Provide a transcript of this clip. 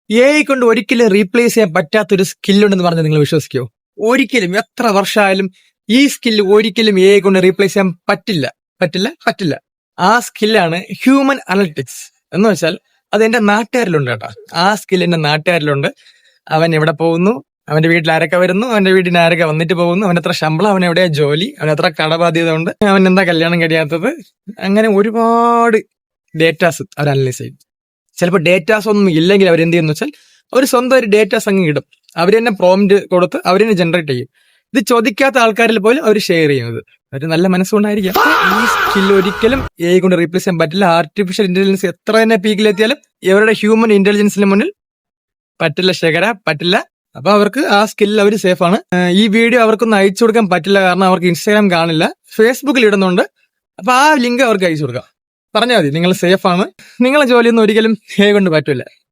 AI കൊണ്ട് ഒരിക്കലും replace ചെയ്യാൻ പറ്റാത്തൊരു സ്കില്ലുണ്ടെന്ന് പറഞ്ഞാൽ നിങ്ങൾ വിശ്വസിക്കുമോ? ഒരിക്കലും, എത്ര വർഷമായാലും ഈ സ്കില്ല് ഒരിക്കലും AI കൊണ്ട് റീപ്ലേസ് ചെയ്യാൻ പറ്റില്ല. ആ സ്കില്ലാണ് ഹ്യൂമൻ അനലിറ്റിക്സ്. എന്ന് വെച്ചാൽ അത് എന്റെ നാട്ടുകാരിലുണ്ട് കേട്ടോ. ആ സ്കിൽ എന്റെ നാട്ടുകാരിലുണ്ട്. അവൻ എവിടെ പോകുന്നു, അവന്റെ വീട്ടിൽ ആരൊക്കെ വരുന്നു, അവന്റെ വീട്ടിൽ ആരൊക്കെ വന്നിട്ട് പോകുന്നു, അവൻ എത്ര ശമ്പളം, അവൻ എവിടെയാ ജോലി, അവൻ എത്ര കടബാധ്യത ഉണ്ട്, അവൻ എന്താ കല്യാണം കഴിയാത്തത്, അങ്ങനെ ഒരുപാട് ഡേറ്റാസ് അവർ അനലൈസ് ചെയ്യും. ചിലപ്പോൾ ഡേറ്റാസ് ഒന്നും ഇല്ലെങ്കിൽ അവർ എന്ത് ചെയ്യുന്ന വെച്ചാൽ അവർ സ്വന്തം ഒരു ഡേറ്റാസ് അങ്ങ് ഇടും. അവർ തന്നെ പ്രോംപ്റ്റ് കൊടുത്ത് അവർ തന്നെ ജനറേറ്റ് ചെയ്യും. ഇത് ചോദിക്കാത്ത ആൾക്കാരിൽ പോലും അവർ ഷെയർ ചെയ്യുന്നത് ഒരു നല്ല മനസ്സുകൊണ്ടായിരിക്കാം. ഈ സ്കിൽ ഒരിക്കലും AI കൊണ്ട് റീപ്ലേസ് ചെയ്യാൻ പറ്റില്ല. ആർട്ടിഫിഷ്യൽ ഇന്റലിജൻസ് എത്ര തന്നെ പീക്കിലെത്തിയാലും ഇവരുടെ ഹ്യൂമൻ ഇന്റലിജൻസിന് മുന്നിൽ പറ്റില്ല. അപ്പൊ അവർക്ക് ആ സ്കില്ലിൽ അവർ സേഫ് ആണ്. ഈ വീഡിയോ അവർക്കൊന്നും അയച്ചു കൊടുക്കാൻ പറ്റില്ല, കാരണം അവർക്ക് ഇൻസ്റ്റാഗ്രാം കാണില്ല, ഫേസ്ബുക്കിൽ ഇടുന്നുണ്ട്. അപ്പൊ ആ ലിങ്ക് അവർക്ക് അയച്ചു കൊടുക്കാം. പറഞ്ഞാൽ മതി, നിങ്ങൾ സേഫ് ആണ്, നിങ്ങളെ ജോലിയൊന്നും ഒരിക്കലും AI കൊണ്ട് പറ്റില്ല.